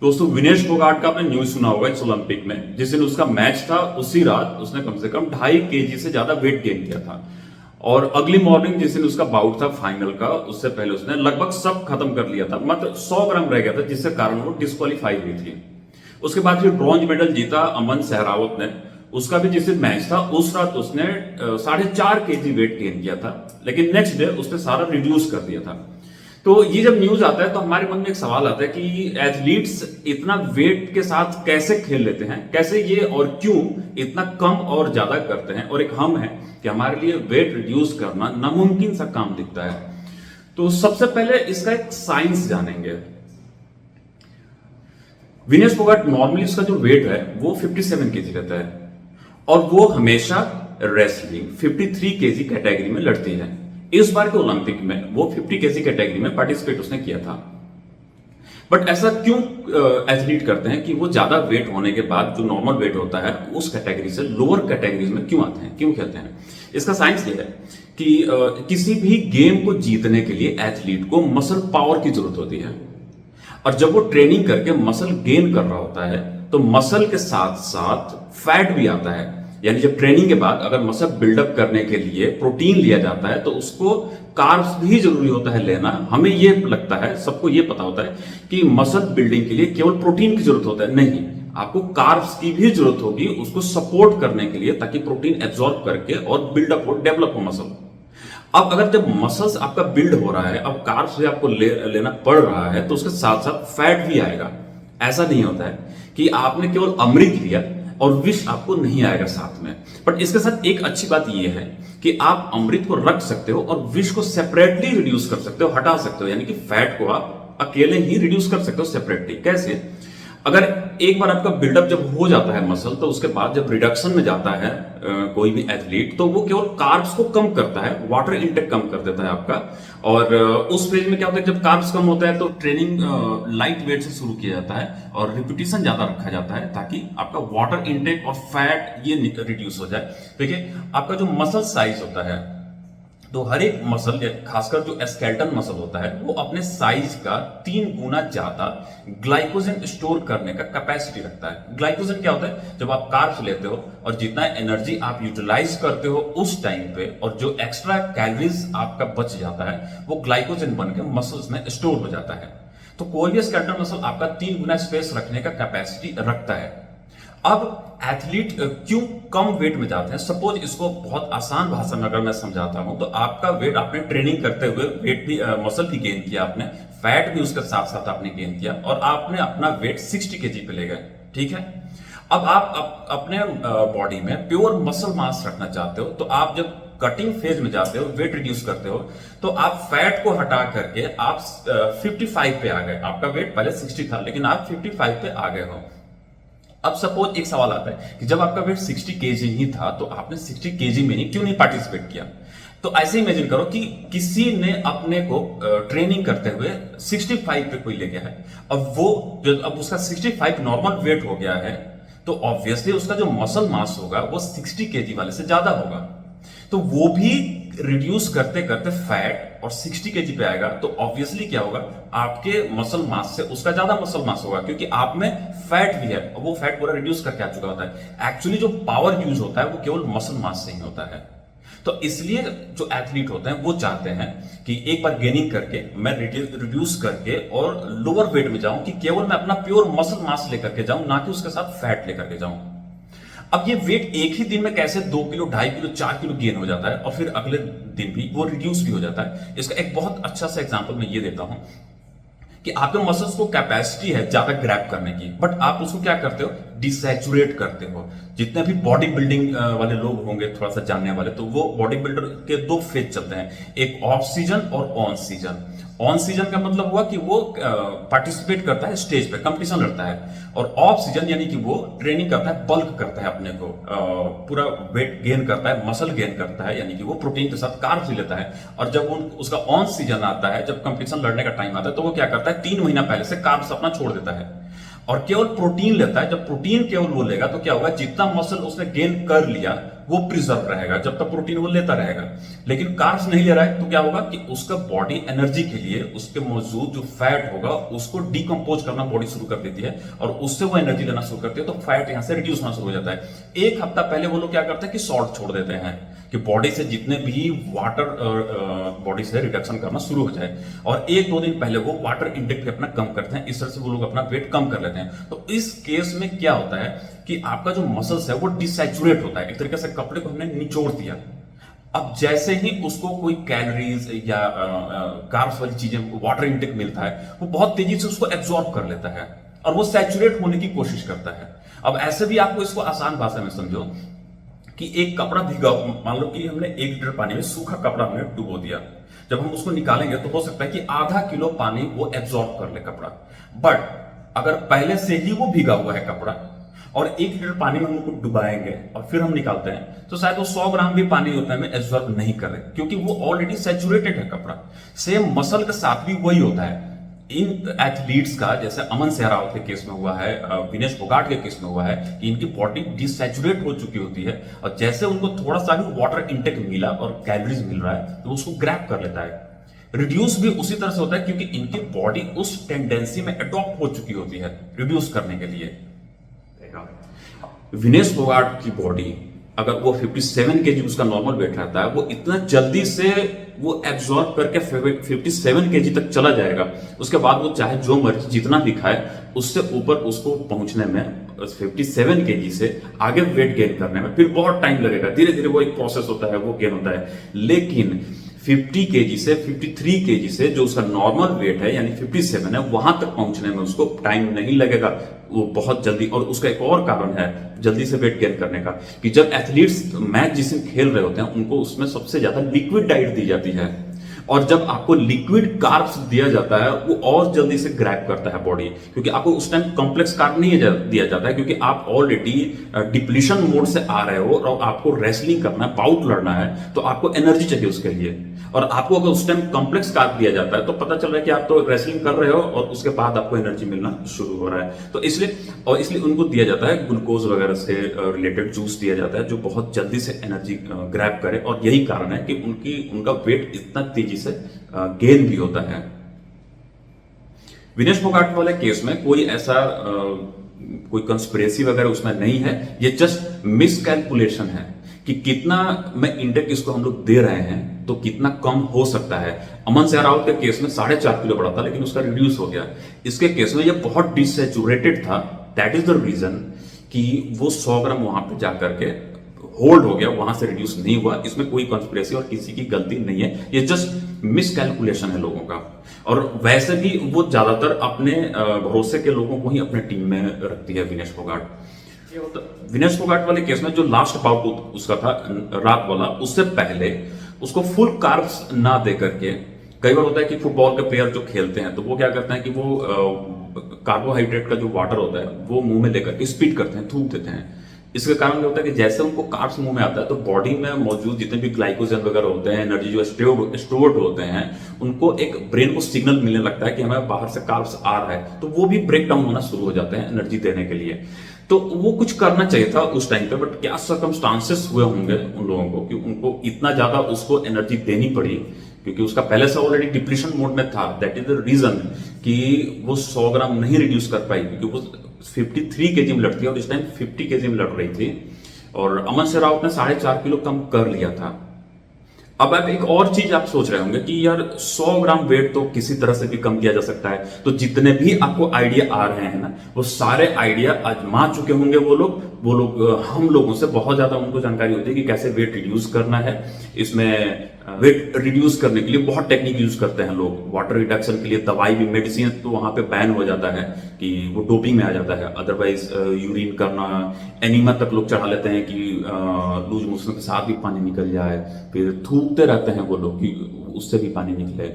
दोस्तों विनेश फोगाट का आपने न्यूज सुना होगा इस ओलंपिक में। जिस दिन उसका मैच था उसी रात उसने कम से कम 2.5 kg से ज्यादा वेट गेन किया था। और अगली मॉर्निंग जिस दिन उसका बाउट था फाइनल का, उससे पहले उसने लगभग सब खत्म कर लिया था, मात्र 100 ग्राम रह गया था, जिसके कारण वो डिस्क्वालीफाई हुई थी। उसके बाद फिर ब्रॉन्ज मेडल जीता अमन सहरावत ने। उसका भी जिस दिन मैच था उस रात उसने 4.5 kg वेट गेन किया था, लेकिन नेक्स्ट डे उसने सारा रिड्यूस कर दिया था। तो ये जब न्यूज आता है तो हमारे मन में एक सवाल आता है कि एथलीट्स इतना वेट के साथ कैसे खेल लेते हैं, कैसे ये और क्यों इतना कम और ज्यादा करते हैं। और एक हम है कि हमारे लिए वेट रिड्यूस करना नामुमकिन सा काम दिखता है। तो सबसे पहले इसका एक साइंस जानेंगे। विनेश फोगाट नॉर्मली उसका जो वेट है वो 57 kg रहता है और वो हमेशा रेसलिंग 53 kg कैटेगरी में लड़ती है। इस बार के ओलंपिक में वो 50 kg कैटेगरी में पार्टिसिपेट उसने किया था। बट ऐसा क्यों एथलीट करते हैं कि वो ज्यादा वेट होने के बाद जो नॉर्मल वेट होता है उस कैटेगरी से लोअर कैटेगरीज में क्यों आते हैं, क्यों कहते हैं? इसका साइंस ये है कि किसी भी गेम को जीतने के लिए एथलीट को मसल पावर की जरूरत होती है। और जब वो ट्रेनिंग करके मसल गेन कर रहा होता है तो मसल के साथ साथ फैट भी आता है। यानी जब ट्रेनिंग के बाद अगर मसल बिल्डअप करने के लिए प्रोटीन लिया जाता है तो उसको कार्ब्स भी जरूरी होता है लेना। हमें ये लगता है, सबको ये पता होता है कि मसल बिल्डिंग के लिए केवल प्रोटीन की जरूरत होता है, नहीं, आपको कार्ब्स की भी जरूरत होगी उसको सपोर्ट करने के लिए, ताकि प्रोटीन एब्जॉर्ब करके और बिल्डअप हो, डेवलप हो मसल। अब अगर जब मसल्स आपका बिल्ड हो रहा है, अब कार्ब्स भी आपको लेना पड़ रहा है, तो उसके साथ साथ फैट भी आएगा। ऐसा नहीं होता है कि आपने केवल अमृत लिया और विष आपको नहीं आएगा साथ में। बट इसके साथ एक अच्छी बात यह है कि आप अमृत को रख सकते हो और विष को सेपरेटली रिड्यूस कर सकते हो, हटा सकते हो। यानी कि फैट को आप अकेले ही रिड्यूस कर सकते हो सेपरेटली। कैसे? अगर एक बार आपका बिल्डअप जब हो जाता है मसल, तो उसके बाद जब रिडक्शन में जाता है कोई भी एथलीट, तो वो केवल कार्ब्स को कम करता है, वाटर इनटेक कम कर देता है आपका। और उस फेज में क्या होता है, जब कार्ब्स कम होता है तो ट्रेनिंग लाइट वेट से शुरू किया जाता है और रिपीटिशन ज्यादा रखा जाता है, ताकि आपका वाटर इनटेक और फैट ये रिड्यूस हो जाए। देखिए, आपका जो मसल साइज होता है, तो हर एक मसल, खासकर जो स्केलेटन मसल होता है, वो अपने साइज का 3 गुना ज्यादा ग्लाइकोजन स्टोर करने का कैपेसिटी रखता है। ग्लाइकोजन क्या होता है? जब आप कार्ब्स लेते हो और जितना एनर्जी आप यूटिलाइज करते हो उस टाइम पे, और जो एक्स्ट्रा कैलोरीज आपका बच जाता है, वो ग्लाइकोजन बन के मसल्स में स्टोर हो जाता है। तो कोई भी स्केलेटन मसल आपका 3 गुना स्पेस रखने का कैपेसिटी रखता है। अब एथलीट क्यों कम वेट में जाते हैं? सपोज इसको बहुत आसान भाषा में अगर मैं समझाता हूं, तो आपका वेट, आपने ट्रेनिंग करते हुए वेट भी, मसल भी गेन किया आपने, फैट भी उसके साथ साथ आपने गेन किया, और आपने अपना वेट 60 kg पे ले गए, ठीक है। अब आप अपने बॉडी में प्योर मसल मास रखना चाहते हो, तो आप जब कटिंग फेज में जाते हो, वेट रिड्यूस करते हो, तो आप फैट को हटा करके आप 55 पे आ गए। आपका वेट पहले 60 था, लेकिन आप 55 पे आ गए हो। अब सपोज एक सवाल आता है कि जब आपका वेट 60 kg ही था, तो आपने 60 kg में ही क्यों नहीं पार्टिसिपेट किया? तो ऐसे इमेजिन करो कि किसी ने अपने को ट्रेनिंग करते हुए 65 पे कोई ले गया है। अब वो अब उसका 65 नॉर्मल वेट हो गया है, तो ऑब्वियसली उसका जो मसल मास होगा वो 60 kg वाले से ज्यादा होगा। तो वो भी रिड्यूस करते करते फैट और 60 kg पे आएगा, तो ऑब्वियसली क्या होगा, आपके मसल मास से उसका ज्यादा मसल मास होगा, क्योंकि आप में फैट भी है और वो फैट पूरा रिड्यूस करके आ चुका होता है। एक्चुअली जो पावर यूज होता है वो केवल मसल मास से ही होता है। तो इसलिए जो एथलीट होते हैं वो चाहते हैं कि एक बार गेनिंग करके मैं रिड्यूस करके और लोअर वेट में जाऊं, कि केवल मैं अपना प्योर मसल मास लेकर के जाऊं, ना कि उसके साथ फैट लेकर के जाऊं। अब ये वेट एक ही दिन में कैसे 2 किलो, 2.5 किलो, 4 किलो गेन हो जाता है और फिर अगले दिन भी वो रिड्यूस भी हो जाता है? इसका एक बहुत अच्छा सा एग्जांपल मैं ये देता हूं कि आपके मसल्स को कैपेसिटी है ज्यादा ग्रैब करने की, बट आप उसको क्या करते हो, डिसैचुरेट करते हो। जितने भी बॉडी बिल्डिंग वाले लोग होंगे थोड़ा सा जानने वाले, तो वो बॉडी बिल्डर के 2 फेज चलते हैं, एक ऑफ सीजन और ऑन सीजन। ऑन सीजन का मतलब हुआ कि वो पार्टिसिपेट करता है स्टेज पे, कंपटीशन लड़ता है, और ऑफ सीजन यानी कि वो ट्रेनिंग करता है, बल्क करता है, अपने को पूरा वेट गेन करता है, मसल गेन करता है, यानी कि वो प्रोटीन के साथ कार्ब्स भी लेता है। और जब उसका ऑन सीजन आता है, जब कंपटीशन लड़ने का टाइम आता है, तो वो क्या करता है, 3 महीना पहले से कार्ब्स अपना छोड़ देता है। और केवल प्रोटीन लेता है। जब प्रोटीन केवल वो लेगा तो क्या होगा, जितना मसल उसने गेन कर लिया वो प्रिजर्व रहेगा जब तक प्रोटीन वो लेता रहेगा। लेकिन कार्ब्स नहीं ले रहा है तो क्या होगा कि उसका बॉडी एनर्जी के लिए उसके मौजूद जो फैट होगा उसको डिकम्पोज करना बॉडी शुरू कर देती है और उससे वो एनर्जी लेना शुरू करती है, तो फैट यहां से रिड्यूस होना शुरू हो जाता है। एक हफ्ता पहले वो लोग क्या करते हैं कि सॉल्ट छोड़ देते हैं कि बॉडी से जितने भी वाटर बॉडी से रिडक्शन करना शुरू हो जाए, और एक दो दिन पहले वो वाटर इंटेक भी अपना कम करते हैं। इस तरह से वो लोग अपना वेट कम कर लेते हैं। तो इस केस में क्या होता है कि आपका जो मसल्स है वो डिसैचुरेट होता है, एक तरीके से कपड़े को हमने निचोड़ दिया। अब जैसे ही उसको कोई कैलोरीज या कार्ब्स वाली चीजें, वाटर इंटेक मिलता है, वो बहुत तेजी से उसको एब्जॉर्ब कर लेता है और वो सैचुरेट होने की कोशिश करता है। अब ऐसे भी आपको इसको आसान भाषा में समझो कि एक कपड़ा भीगा, मान लो कि हमने 1 लीटर पानी में सूखा कपड़ा हमने डुबो दिया, जब हम उसको निकालेंगे तो हो सकता है कि आधा किलो पानी वो एब्जॉर्ब कर ले कपड़ा। बट अगर पहले से ही वो भीगा हुआ है कपड़ा और 1 लीटर पानी में हम उसको डुबाएंगे और फिर हम निकालते हैं तो शायद वो 100 ग्राम भी पानी उतना में एब्जॉर्ब नहीं करे, क्योंकि वो ऑलरेडी सैचुरेटेड है कपड़ा। सेम मसल के साथ भी वही होता है। इन एथलीट्स का, जैसे अमन सहरावत के केस में हुआ है, विनेश फोगाट के केस में हुआ है, कि इनकी बॉडी डिसैचुरेट हो चुकी होती है और जैसे उनको थोड़ा सा भी वाटर इंटेक मिला और कैलोरीज मिल रहा है तो उसको ग्रैब कर लेता है। रिड्यूस भी उसी तरह से होता है क्योंकि इनकी बॉडी उस टेंडेंसी में अडॉप्ट हो चुकी होती है रिड्यूस करने के लिए। विनेश फोगाट की बॉडी, अगर वो 57 केजी उसका नॉर्मल वेट रहता है, वो इतना जल्दी से वो एब्जॉर्ब करके 57 केजी तक चला जाएगा। उसके बाद वो चाहे जो मर्जी जितना भी खाए, उससे ऊपर उसको पहुंचने में 57 केजी से आगे वेट गेन करने में फिर बहुत टाइम लगेगा। धीरे धीरे वो एक प्रोसेस होता है, वो गेन होता है। लेकिन 50 केजी से 53 केजी से जो उसका नॉर्मल वेट है यानी 57 है, वहां तक पहुंचने में उसको टाइम नहीं लगेगा, वो बहुत जल्दी। और उसका एक और कारण है जल्दी से वेट गेन करने का, कि जब एथलीट्स मैच जिस दिन खेल रहे होते हैं उनको उसमें सबसे ज्यादा लिक्विड डाइट दी जाती है, और जब आपको लिक्विड कार्ब्स दिया जाता है वो और जल्दी से ग्रैब करता है बॉडी, क्योंकि आपको उस टाइम कॉम्प्लेक्स कार्ब नहीं दिया जाता है, क्योंकि आप ऑलरेडी डिप्लीशन मोड से आ रहे हो और आपको रेसलिंग करना है, बाउट लड़ना है, तो आपको एनर्जी चाहिए उसके लिए। और आपको अगर उस टाइम कॉम्प्लेक्स कार्ब दिया जाता है तो पता चल रहा है कि आप तो रेसलिंग कर रहे हो और उसके बाद आपको एनर्जी मिलना शुरू हो रहा है। तो इसलिए उनको दिया जाता है ग्लूकोज वगैरह से रिलेटेड जूस दिया जाता है जो बहुत जल्दी से एनर्जी ग्रैब करे, और यही कारण है कि उनका वेट इतना तेजी से गेन भी होता है। विनेश फोगाट वाले केस में कोई ऐसा कोई कंस्पिरेसी वगैरह उसमें नहीं है, ये जस्ट मिसकैलकुलेशन है कि कितना में इंडेक्स इसको हम लोग दे रहे हैं तो कितना कम हो सकता है। अमन सहरावत के केस में 4.5 किलो बढ़ा था लेकिन उसका रिड्यूस हो गया। इसके केस में ये बहुत डिसैचुरेटेड था, दैट इज द रीजन कि वो 100 ग्राम वहां पे जाकर के होल्ड हो गया, वहां से रिड्यूस नहीं हुआ। इसमें कोई कॉन्स्पिरेसी और किसी की गलती नहीं है, ये जस्ट मिसकैलकुलेशन है लोगों का। और वैसे भी वो ज्यादातर अपने भरोसे के लोगों को ही अपने टीम में रखती है विनेश फोगाट। विनेश फोगाट वाले केस में जो लास्ट बाउट उसका था रात वाला, उससे पहले उसको फुल कार्ब्स ना दे करके, कई बार होता है कि फुटबॉल के प्लेयर जो खेलते हैं तो वो क्या करते हैं कि वो कार्बोहाइड्रेट का जो वाटर होता है वो मुंह में लेकर के स्पीट करते हैं, थूक देते हैं। इसके कारण क्या होता है कि जैसे उनको कार्ब्स मुंह में आता है तो बॉडी में मौजूद जितने भी ग्लाइकोजन वगैरह होते हैं, एनर्जी जो स्टोर्ड होते हैं, उनको एक ब्रेन को सिग्नल मिलने लगता है कि हमें बाहर से कार्ब्स आ रहा है, तो वो भी ब्रेक डाउन होना शुरू हो जाते हैं एनर्जी देने के लिए। तो वो कुछ करना चाहिए था उस टाइम पे, बट क्या सर्कमस्टांसेस हुए होंगे उन लोगों को कि उनको इतना ज्यादा उसको एनर्जी देनी पड़ी, क्योंकि उसका पहले से ऑलरेडी डिप्रेशन मोड में था। दैट इज द रीजन कि वो 100 ग्राम नहीं रिड्यूस कर पाई, क्योंकि वो 53 केजी में लड़ती है और इस टाइम 50 केजी में लड़ रही थी, और अमन सहरावत ने 4.5 किलो कम कर लिया था। अब आप एक और चीज आप सोच रहे होंगे कि यार 100 ग्राम वेट तो किसी तरह से भी कम किया जा सकता है, तो जितने भी आपको आइडिया आ रहे हैं ना, वो सारे आइडिया आजमा चुके होंगे वो लोग हम लोगों से बहुत ज्यादा उनको जानकारी होती है कि कैसे वेट रिड्यूस करना है। इसमें वेट रिड्यूस करने के लिए बहुत टेक्निक यूज करते हैं लोग। वाटर रिडक्शन के लिए दवाई भी, मेडिसिन तो वहां पे बैन हो जाता है कि वो डोपिंग में आ जाता है। अदरवाइज यूरिन करना, एनीमा तक लोग चढ़ा लेते हैं कि लूज मोशन के साथ भी पानी निकल जाए, फिर थूकते रहते हैं वो लोग कि उससे भी पानी निकले।